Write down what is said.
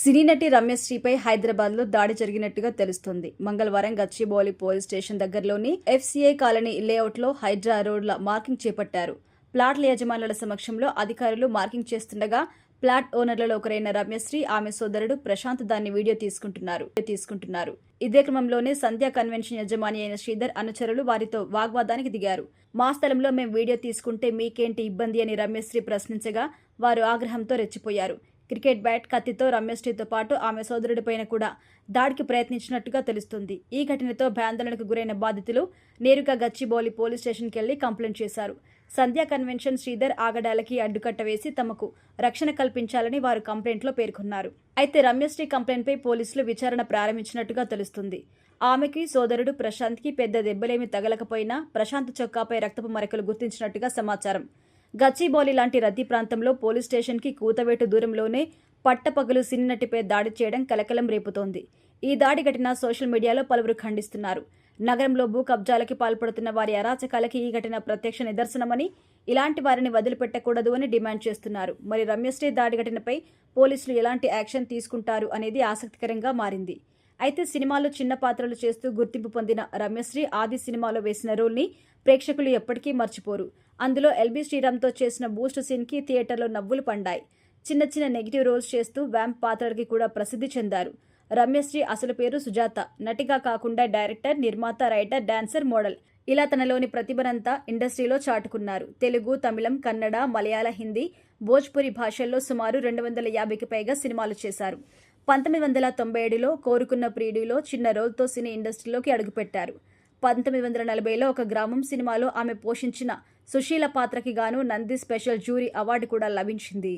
సినీ నటి రమ్యశ్రీపై హైదరాబాద్లో దాడి జరిగినట్టుగా తెలుస్తోంది. మంగళవారం గచ్చిబౌలి పోలీస్ స్టేషన్ దగ్గరలోని ఎఫ్సీఐ కాలనీ లేఅవుట్లో హైడ్రా రోడ్ల మార్కింగ్ చేపట్టారు. ప్లాట్ల యజమానుల సమక్షంలో అధికారులు మార్కింగ్ చేస్తుండగా ప్లాట్ ఓనర్లలో ఒకరైన రమ్యశ్రీ, ఆమె సోదరుడు ప్రశాంత్ దాన్ని వీడియో తీసుకుంటున్నారు. ఇదే క్రమంలోనే సంధ్యా కన్వెన్షన్ యజమాని అయిన శ్రీధర్ అనుచరులు వారితో వాగ్వాదానికి దిగారు. మా స్థలంలో మేం వీడియో తీసుకుంటే మీకేంటి ఇబ్బంది అని రమ్యశ్రీ ప్రశ్నించగా వారు ఆగ్రహంతో రెచ్చిపోయారు. క్రికెట్ బ్యాట్, కత్తితో రమ్యశ్రీతో పాటు ఆమె సోదరుడిపైన కూడా దాడికి ప్రయత్నించినట్టుగా తెలుస్తుంది. ఈ ఘటనతో భయాందోళనకు గురైన బాధితులు నేరుగా గచ్చిబౌలి పోలీస్ స్టేషన్కి వెళ్లి కంప్లైంట్ చేశారు. సంధ్యా కన్వెన్షన్ శ్రీధర్ ఆగడాలకి అడ్డుకట్ట వేసి తమకు రక్షణ కల్పించాలని వారు కంప్లైంట్లో పేర్కొన్నారు. అయితే రమ్యశ్రీ కంప్లైంట్పై పోలీసులు విచారణ ప్రారంభించినట్టుగా తెలుస్తుంది. ఆమెకి, సోదరుడు ప్రశాంత్కి పెద్ద దెబ్బలేమీ తగలకపోయినా ప్రశాంత్ చొక్కాపై రక్తపు మరకలు గుర్తించినట్టుగా సమాచారం. గచ్చిబౌలి లాంటి రద్దీ ప్రాంతంలో పోలీస్ స్టేషన్కి కూతవేటు దూరంలోనే పట్టపగలు సినీ నటిపై దాడి చేయడం కలకలం రేపుతోంది. ఈ దాడి ఘటన సోషల్ మీడియాలో పలువురు ఖండిస్తున్నారు. నగరంలో భూ కబ్జాలకి పాల్పడుతున్న వారి అరాచకాలకి ఈ ఘటన ప్రత్యక్ష నిదర్శనమని, ఇలాంటి వారిని వదిలిపెట్టకూడదు అని డిమాండ్ చేస్తున్నారు. మరి రమ్యశ్రీ దాడి ఘటనపై పోలీసులు ఎలాంటి యాక్షన్ తీసుకుంటారు అనేది ఆసక్తికరంగా మారింది. అయితే సినిమాలో చిన్న పాత్రలు చేస్తూ గుర్తింపు పొందిన రమ్యశ్రీ ఆది సినిమాలో వేసిన రోల్ని ప్రేక్షకులు ఎప్పటికీ మర్చిపోరు. అందులో ఎల్బీ శ్రీరామ్తో చేసిన బూస్ట్ సీన్కి థియేటర్లో నవ్వులు పండాయి. చిన్న చిన్న నెగిటివ్ రోల్స్ చేస్తూ వ్యాంప్ పాత్రలకి కూడా ప్రసిద్ధి చెందారు. రమ్యశ్రీ అసలు పేరు సుజాత. నటిగా కాకుండా డైరెక్టర్, నిర్మాత, రైటర్, డాన్సర్, మోడల్ ఇలా తనలోని ప్రతిభనంతా ఇండస్ట్రీలో చాటుకున్నారు. తెలుగు, తమిళం, కన్నడ, మలయాళ, హిందీ, భోజ్పురి భాషల్లో సుమారు 250కి పైగా సినిమాలు చేశారు. 1997లో కోరుకున్న ప్రియుడిలో చిన్న రోల్తో సినీ ఇండస్ట్రీలోకి అడుగుపెట్టారు. 1940లో ఒక గ్రామం సినిమాలో ఆమె పోషించిన సుశీల పాత్రకి గాను నంది స్పెషల్ జ్యూరీ అవార్డు కూడా లభించింది.